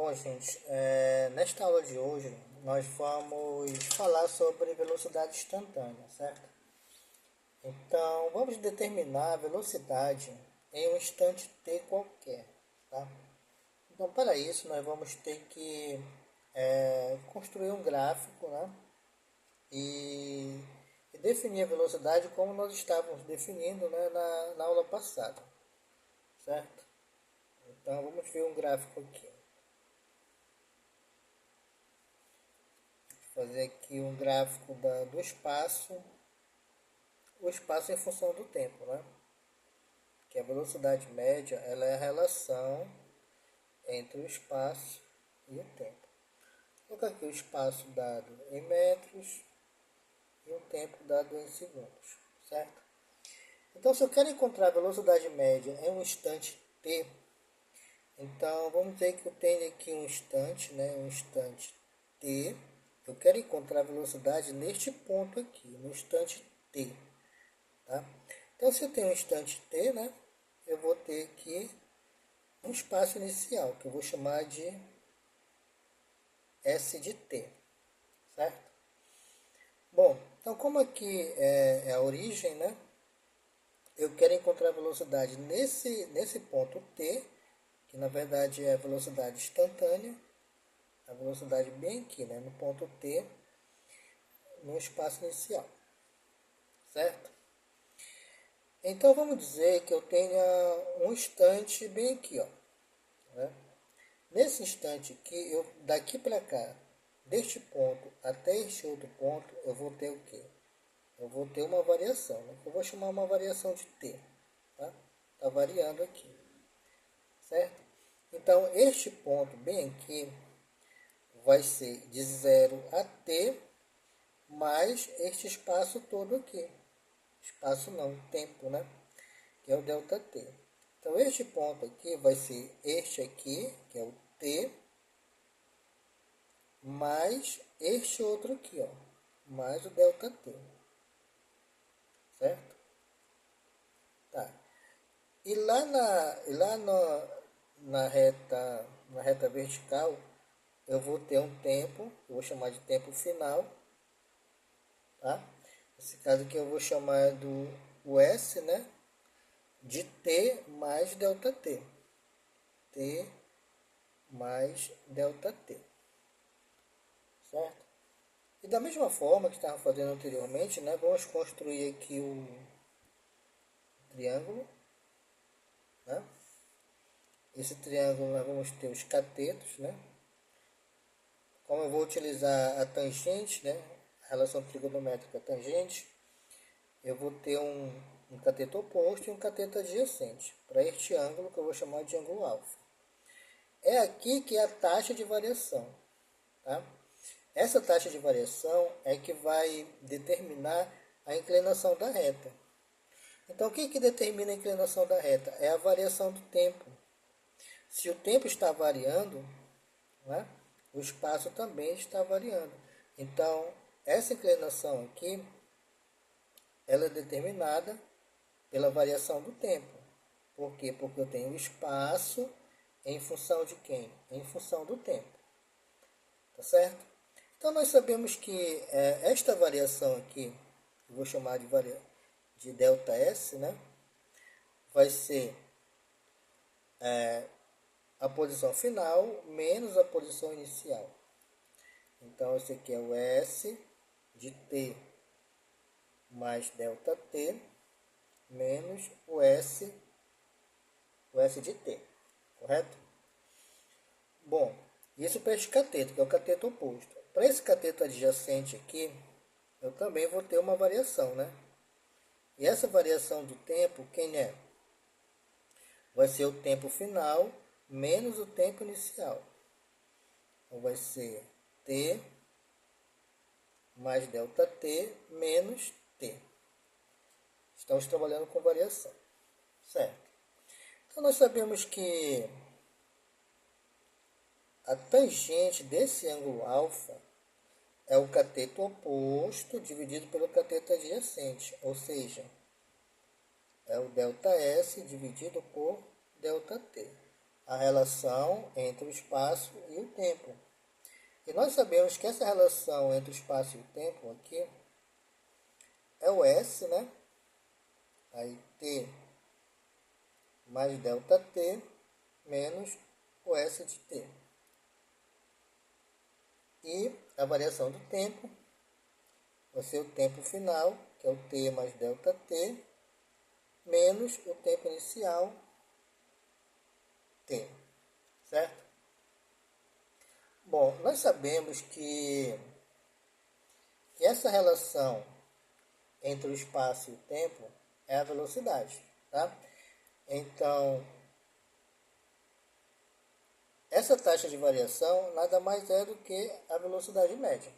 Bom, gente, nesta aula de hoje nós vamos falar sobre velocidade instantânea, certo? Então, vamos determinar a velocidade em um instante t qualquer, tá? Então, para isso, nós vamos ter que construir um gráfico, né? E definir a velocidade como nós estávamos definindo, né, na aula passada, certo? Então, vamos ver um gráfico aqui. Fazer aqui um gráfico do espaço, o espaço em função do tempo, né? Que a velocidade média ela é a relação entre o espaço e o tempo. Vou colocar aqui o espaço dado em metros e o tempo dado em segundos, certo? Então, se eu quero encontrar a velocidade média em um instante t, então vamos dizer que eu tenho aqui um instante, né? Um instante t. Eu quero encontrar a velocidade neste ponto aqui, no instante t. Tá? Então, se eu tenho um instante t, né, eu vou ter aqui um espaço inicial, que eu vou chamar de S de t. Certo? Bom, então como aqui é a origem, né, eu quero encontrar a velocidade nesse ponto t, que na verdade é a velocidade instantânea, a velocidade bem aqui, né, no ponto t, no espaço inicial. Certo? Então vamos dizer que eu tenha um instante bem aqui, ó, né? Nesse instante aqui, daqui para cá, deste ponto até este outro ponto, eu vou ter o quê? Eu vou ter uma variação, né? Eu vou chamar uma variação de t, tá? Tá variando aqui, certo? Então este ponto bem aqui vai ser de 0 a t mais este espaço todo aqui. Espaço não, tempo, né? Que é o ΔT. Então, este ponto aqui vai ser este aqui, que é o t, mais este outro aqui, ó, mais o ΔT. Certo? Tá. E na reta vertical, eu vou ter um tempo, eu vou chamar de tempo final, tá? Nesse caso aqui eu vou chamar do o S, né? De t mais ΔT. T mais ΔT. Certo? E da mesma forma que estava fazendo anteriormente, né? Vamos construir aqui o triângulo, né? Esse triângulo nós vamos ter os catetos, né? Como eu vou utilizar a tangente, né? A relação trigonométrica tangente, eu vou ter um cateto oposto e um cateto adjacente para este ângulo que eu vou chamar de ângulo alfa. É aqui que é a taxa de variação, tá? Essa taxa de variação é que vai determinar a inclinação da reta. Então, o que determina a inclinação da reta? É a variação do tempo. Se o tempo está variando, né, o espaço também está variando. Então, essa inclinação aqui, ela é determinada pela variação do tempo. Por quê? Porque eu tenho espaço em função de quem? Em função do tempo. Tá certo? Então, nós sabemos que esta variação aqui, eu vou chamar de ΔS, né, vai ser a posição final menos a posição inicial. Então, esse aqui é o S de t mais ΔT menos o S de t, correto? Bom, isso para este cateto, que é o cateto oposto. Para esse cateto adjacente aqui, eu também vou ter uma variação, né? E essa variação do tempo, quem é? Vai ser o tempo final menos o tempo inicial. Então, vai ser t mais ΔT menos t. Estamos trabalhando com variação, certo? Então, nós sabemos que a tangente desse ângulo alfa é o cateto oposto dividido pelo cateto adjacente, ou seja, é o ΔS dividido por ΔT. a relação entre o espaço e o tempo. E nós sabemos que essa relação entre o espaço e o tempo aqui é o S, né? Aí T mais delta T menos o S de T. E a variação do tempo vai ser o tempo final, que é o T mais delta T, menos o tempo inicial, T. Certo? Bom, nós sabemos que essa relação entre o espaço e o tempo é a velocidade, tá? Então, essa taxa de variação nada mais é do que a velocidade média.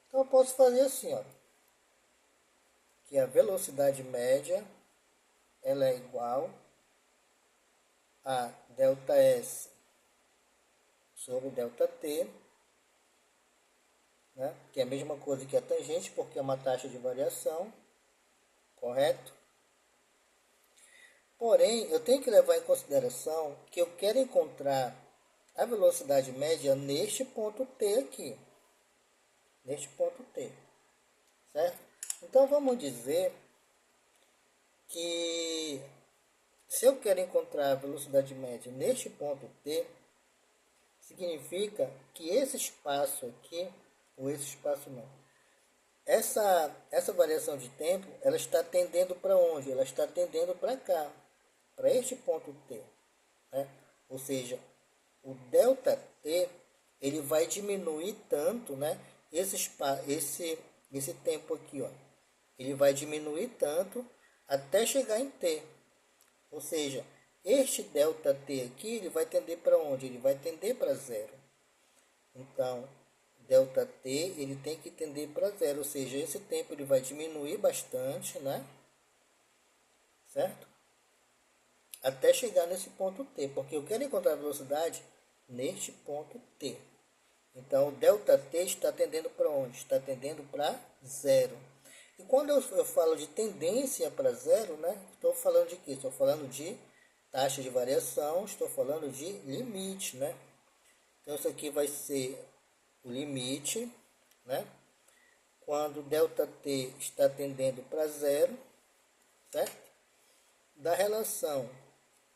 Então, eu posso fazer assim, ó, que a velocidade média ela é igual a ΔS sobre ΔT, né? Que é a mesma coisa que a tangente, porque é uma taxa de variação, correto? Porém, eu tenho que levar em consideração que eu quero encontrar a velocidade média neste ponto T aqui, neste ponto T, certo? Então, vamos dizer que se eu quero encontrar a velocidade média neste ponto T, significa que esse espaço aqui, ou esse espaço não, essa variação de tempo, ela está tendendo para onde? Ela está tendendo para cá, para este ponto T, né? Ou seja, o ΔT, ele vai diminuir tanto, né? Esse tempo aqui, ó, ele vai diminuir tanto até chegar em T. Ou seja, este ΔT aqui, ele vai tender para onde? Ele vai tender para zero. Então, ΔT, ele tem que tender para zero, ou seja, esse tempo ele vai diminuir bastante, né? Certo? Até chegar nesse ponto T, porque eu quero encontrar a velocidade neste ponto T. Então, o ΔT está tendendo para onde? Está tendendo para zero. E quando eu falo de tendência para zero, né? Estou falando de quê? Estou falando de taxa de variação, estou falando de limite, né? Então, isso aqui vai ser o limite, né? Quando ΔT está tendendo para zero, certo? Da relação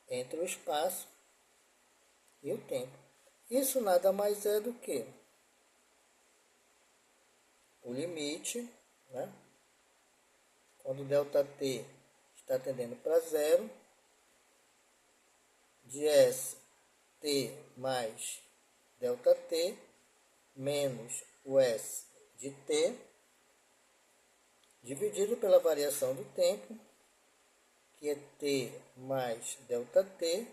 entre o espaço e o tempo. Isso nada mais é do que o limite, né? Quando ΔT está tendendo para zero, de S T mais ΔT menos o S de T, dividido pela variação do tempo, que é T mais ΔT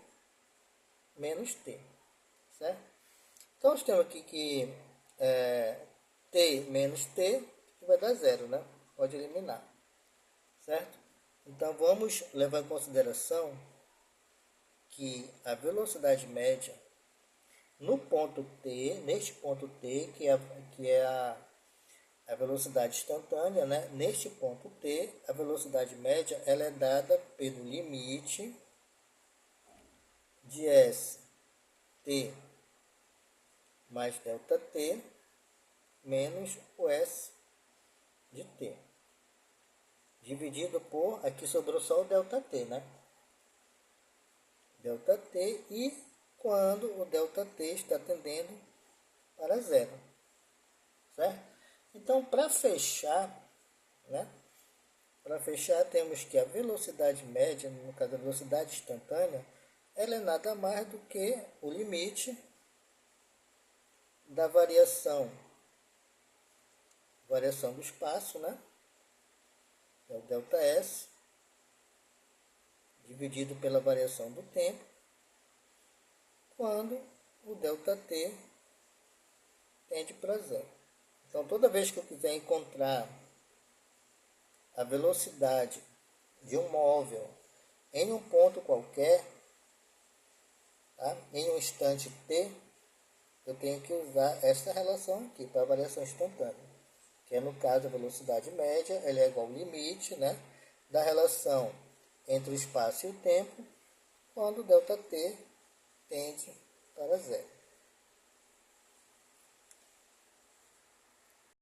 menos T, certo? Então, nós temos aqui que T menos T, que vai dar zero, né? Pode eliminar, certo? Então, vamos levar em consideração que a velocidade média no ponto T, neste ponto T, que é a velocidade instantânea, né? Neste ponto T, a velocidade média ela é dada pelo limite de S T mais ΔT menos o S de T, dividido por, aqui sobrou só o ΔT, né? ΔT, e quando o ΔT está tendendo para zero, certo? Então, para fechar, né? Para fechar, temos que a velocidade média, no caso a velocidade instantânea, ela é nada mais do que o limite da variação do espaço, né? É o ΔS, dividido pela variação do tempo, quando o ΔT tende para zero. Então, toda vez que eu quiser encontrar a velocidade de um móvel em um ponto qualquer, tá? Em um instante t, eu tenho que usar essa relação aqui para a variação instantânea, que é, no caso, a velocidade média, ela é igual ao limite, né, da relação entre o espaço e o tempo, quando ΔT tende para zero.